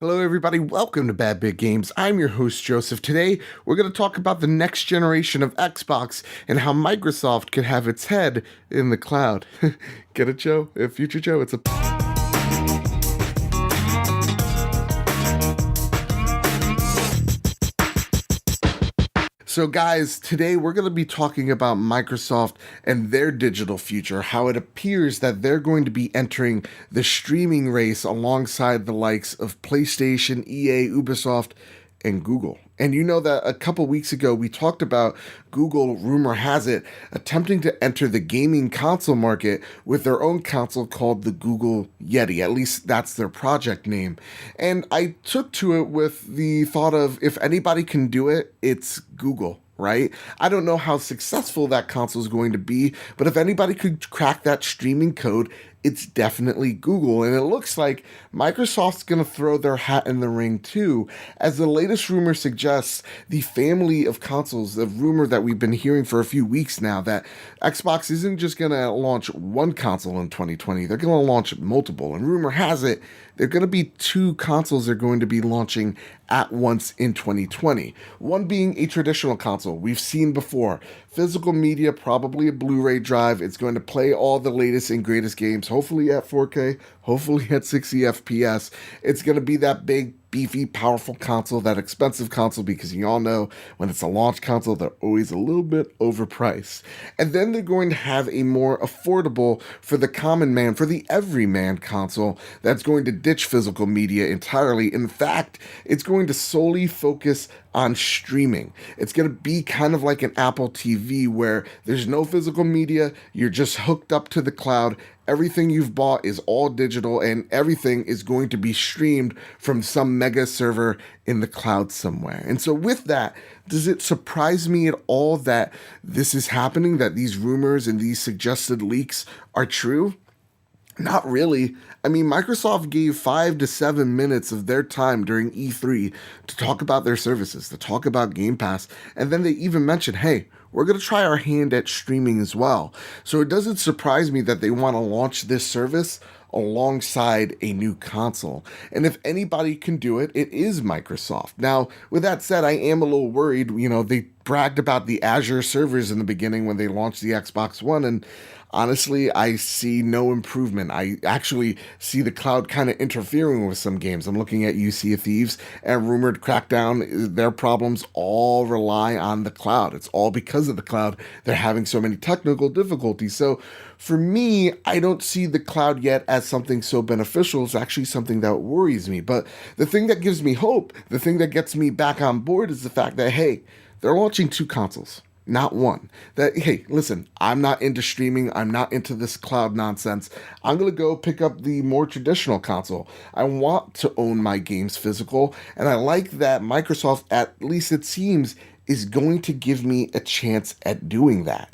Hello, everybody. Welcome to Bad Big Games. I'm your host, Joseph. Today, we're going to talk about the next generation of Xbox and how Microsoft could have its head in the cloud. Get it, Joe? Future Joe? It's a... So, guys, today we're going to be talking about Microsoft and their digital future, how it appears that they're going to be entering the streaming race alongside the likes of PlayStation, EA, Ubisoft, and Google. And you know that a couple weeks ago we talked about Google, rumor has it, attempting to enter the gaming console market with their own console called the Google Yeti. At least that's their project name. And I took to it with the thought of if anybody can do it, it's Google. Right? I don't know how successful that console is going to be, but if anybody could crack that streaming code, it's definitely Google. And it looks like Microsoft's going to throw their hat in the ring too. As the latest rumor suggests, the family of consoles, the rumor that we've been hearing for a few weeks now, that Xbox isn't just going to launch one console in 2020, they're going to launch multiple. And rumor has it, there are going to be two consoles they're going to be launching at once in 2020. One being a traditional console we've seen before. Physical media, probably a Blu-ray drive. It's going to play all the latest and greatest games, hopefully at 4K, hopefully at 60 FPS. It's going to be that big, beefy, powerful console, that expensive console, because you all know when it's a launch console, they're always a little bit overpriced. And then they're going to have a more affordable, for the common man, for the everyman console that's going to ditch physical media entirely. In fact, it's going to solely focus on streaming. It's going to be kind of like an Apple TV where there's no physical media, you're just hooked up to the cloud. Everything you've bought is all digital and everything is going to be streamed from some mega server in the cloud somewhere. And so with that, does it surprise me at all that this is happening, that these rumors and these suggested leaks are true? Not really. I mean, Microsoft gave 5 to 7 minutes of their time during E3 to talk about their services, to talk about Game Pass, and then they even mentioned, hey, we're going to try our hand at streaming as well. So it doesn't surprise me that they want to launch this service alongside a new console. And if anybody can do it, it is Microsoft. Now, with that said, I am a little worried. You know, they bragged about the Azure servers in the beginning when they launched the Xbox One, and honestly, I see no improvement. I actually see the cloud kind of interfering with some games. I'm looking at Sea of Thieves and rumored Crackdown. Their problems all rely on the cloud. It's all because of the cloud. They're having so many technical difficulties. So for me, I don't see the cloud yet as something so beneficial. It's actually something that worries me. But the thing that gives me hope, the thing that gets me back on board is the fact that, hey, they're launching two consoles. Not one. That, hey, listen, I'm not into streaming. I'm not into this cloud nonsense. I'm going to go pick up the more traditional console. I want to own my games physical, and I like that Microsoft, at least it seems, is going to give me a chance at doing that.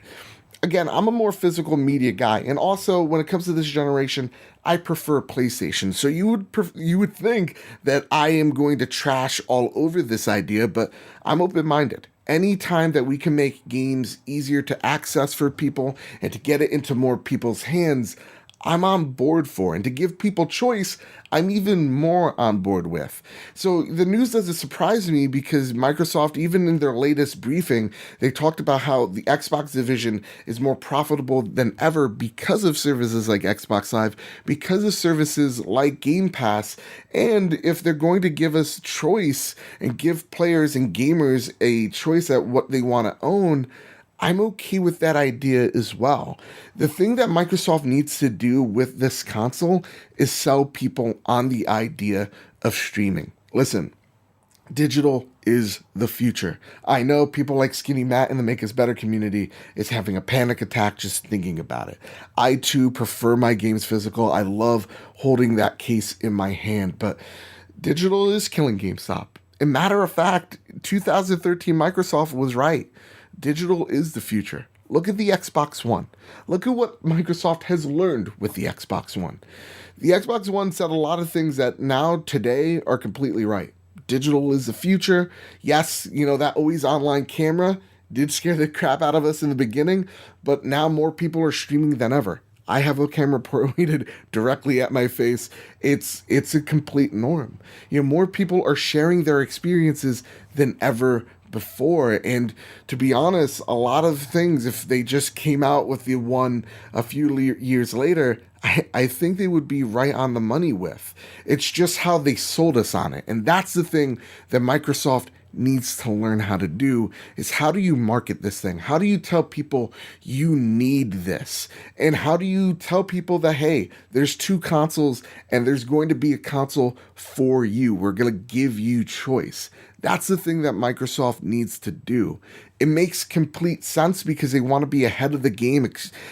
Again, I'm a more physical media guy, and also when it comes to this generation, I prefer PlayStation. So you would think that I am going to trash all over this idea, but I'm open-minded. Anytime that we can make games easier to access for people and to get it into more people's hands, I'm on board for. And to give people choice, I'm even more on board with. So the news doesn't surprise me because Microsoft, even in their latest briefing, they talked about how the Xbox division is more profitable than ever because of services like Xbox Live, because of services like Game Pass. And if they're going to give us choice and give players and gamers a choice at what they want to own, I'm okay with that idea as well. The thing that Microsoft needs to do with this console is sell people on the idea of streaming. Listen, digital is the future. I know people like Skinny Matt in the Make Us Better community is having a panic attack just thinking about it. I too prefer my games physical. I love holding that case in my hand, but digital is killing GameStop. And matter of fact, 2013 Microsoft was right. Digital is the future. Look at the Xbox One. Look at what Microsoft has learned with the Xbox One. The Xbox One said a lot of things that now, today, are completely right. Digital is the future. Yes, you know, that always online camera did scare the crap out of us in the beginning, but now more people are streaming than ever. I have a camera pointed directly at my face. It's a complete norm. More people are sharing their experiences than ever before. And to be honest, a lot of things, if they just came out with the one a few years later, I think they would be right on the money with. It's just how they sold us on it. And that's the thing that Microsoft needs to learn how to do, is how do you market this thing? How do you tell people you need this? And how do you tell people that, hey, there's two consoles and there's going to be a console for you. We're going to give you choice. That's the thing that Microsoft needs to do. It makes complete sense because they want to be ahead of the game.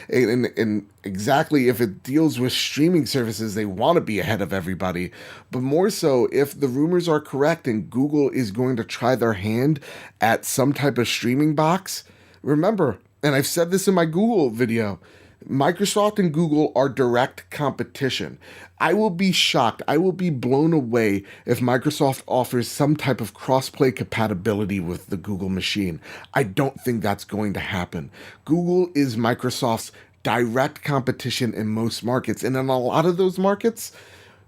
And exactly, if it deals with streaming services, they want to be ahead of everybody. But more so, if the rumors are correct and Google is going to try their hand at some type of streaming box, remember, and I've said this in my Google video, Microsoft and Google are direct competition. I will be shocked, I will be blown away if Microsoft offers some type of crossplay compatibility with the Google machine. I don't think that's going to happen. Google is Microsoft's direct competition in most markets, and in a lot of those markets,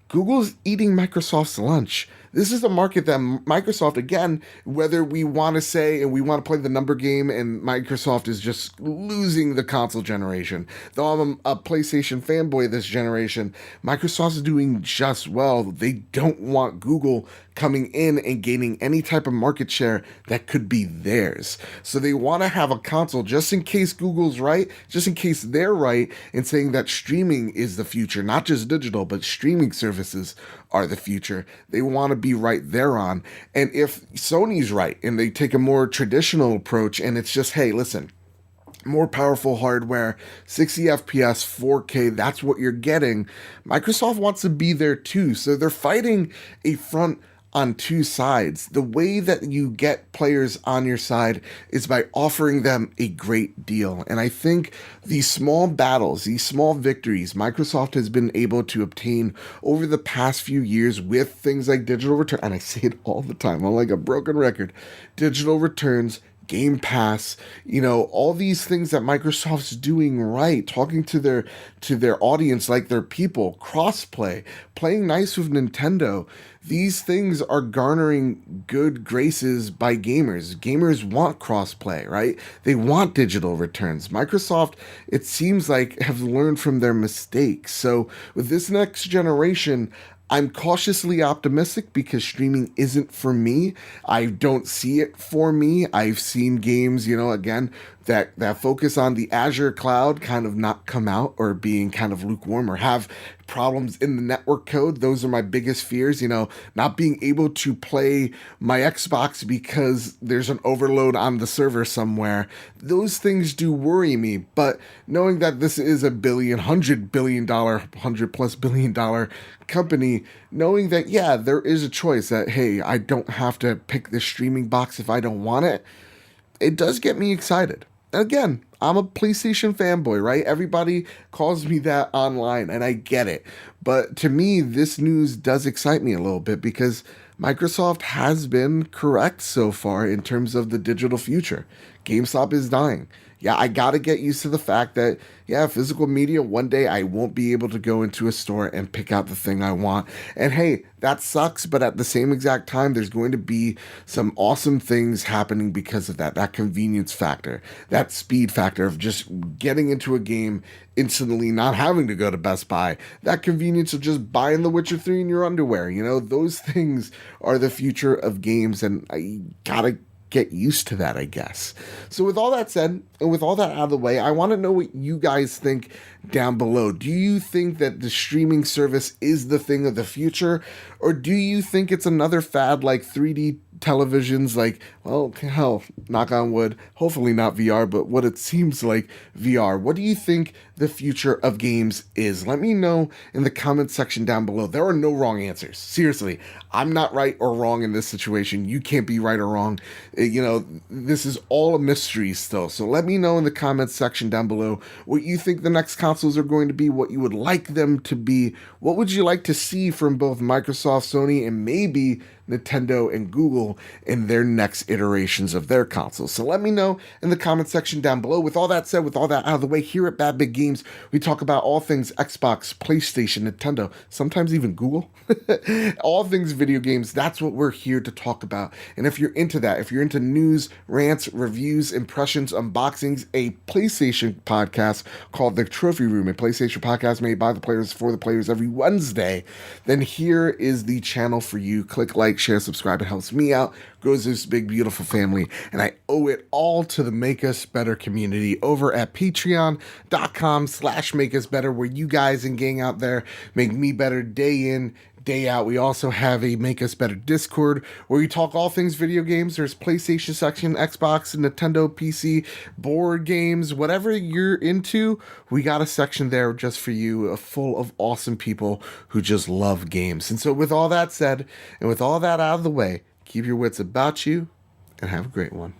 Google's eating Microsoft's lunch. This is a market that Microsoft, again, whether we want to say and we want to play the number game and Microsoft is just losing the console generation. Though I'm a PlayStation fanboy this generation, Microsoft's doing just well. They don't want Google coming in and gaining any type of market share that could be theirs. So they want to have a console just in case Google's right, just in case they're right in saying that streaming is the future, not just digital, but streaming services are the future. They want to be right there on. And if Sony's right and they take a more traditional approach and it's just, hey, listen, more powerful hardware, 60 FPS, 4K, that's what you're getting. Microsoft wants to be there too. So they're fighting a front on two sides. The way that you get players on your side is by offering them a great deal. And I think these small battles, these small victories, Microsoft has been able to obtain over the past few years with things like digital return. And I say it all the time, I'm like a broken record. Digital returns, Game Pass, all these things that Microsoft's doing right, talking to their audience like they're people, crossplay, playing nice with Nintendo. These things are garnering good graces by gamers. Gamers want crossplay, right? They want digital returns. Microsoft, it seems like, have learned from their mistakes. So with this next generation, I'm cautiously optimistic because streaming isn't for me. I don't see it for me. I've seen games, again, that focus on the Azure cloud kind of not come out or being kind of lukewarm or have problems in the network code. Those are my biggest fears, not being able to play my Xbox because there's an overload on the server somewhere. Those things do worry me, but knowing that this is a $100 billion, $100+ billion company, knowing that, yeah, there is a choice that, hey, I don't have to pick this streaming box if I don't want it, it does get me excited. Again, I'm a PlayStation fanboy, right? Everybody calls me that online, and I get it. But to me, this news does excite me a little bit because Microsoft has been correct so far in terms of the digital future. GameStop is dying. Yeah, I gotta get used to the fact that, yeah, physical media, one day I won't be able to go into a store and pick out the thing I want. And hey, that sucks, but at the same exact time, there's going to be some awesome things happening because of that convenience factor, that speed factor of just getting into a game instantly, not having to go to Best Buy, that convenience of just buying The Witcher 3 in your underwear. Those things are the future of games, and I gotta get used to that, I guess. So with all that said, and with all that out of the way, I want to know what you guys think down below. Do you think that the streaming service is the thing of the future? Or do you think it's another fad like 3D televisions, like, well, hell, knock on wood, hopefully not VR, but what it seems like VR. What do you think the future of games is? Let me know in the comment section down below. There are no wrong answers. Seriously, I'm not right or wrong in this situation. You can't be right or wrong. This is all a mystery still. So let me know in the comments section down below what you think the next consoles are going to be, what you would like them to be. What would you like to see from both Microsoft, Sony, and maybe Nintendo and Google console in their next iterations of their console. So let me know in the comment section down below. With all that said, with all that out of the way, here at Bad Big Games, we talk about all things Xbox, PlayStation, Nintendo, sometimes even Google. All things video games, that's what we're here to talk about. And if you're into that, if you're into news, rants, reviews, impressions, unboxings, a PlayStation podcast called The Trophy Room, a PlayStation podcast made by the players for the players every Wednesday, then here is the channel for you. Click like, share, subscribe. It helps me out, grows this big, beautiful family. And I owe it all to the Make Us Better community over at patreon.com/makeusbetter, where you guys and gang out there make me better day in, day out. We also have a Make Us Better Discord where we talk all things video games. There's PlayStation section, Xbox, Nintendo, PC, board games, whatever you're into. We got a section there just for you, full of awesome people who just love games. And so with all that said, and with all that out of the way, keep your wits about you and have a great one.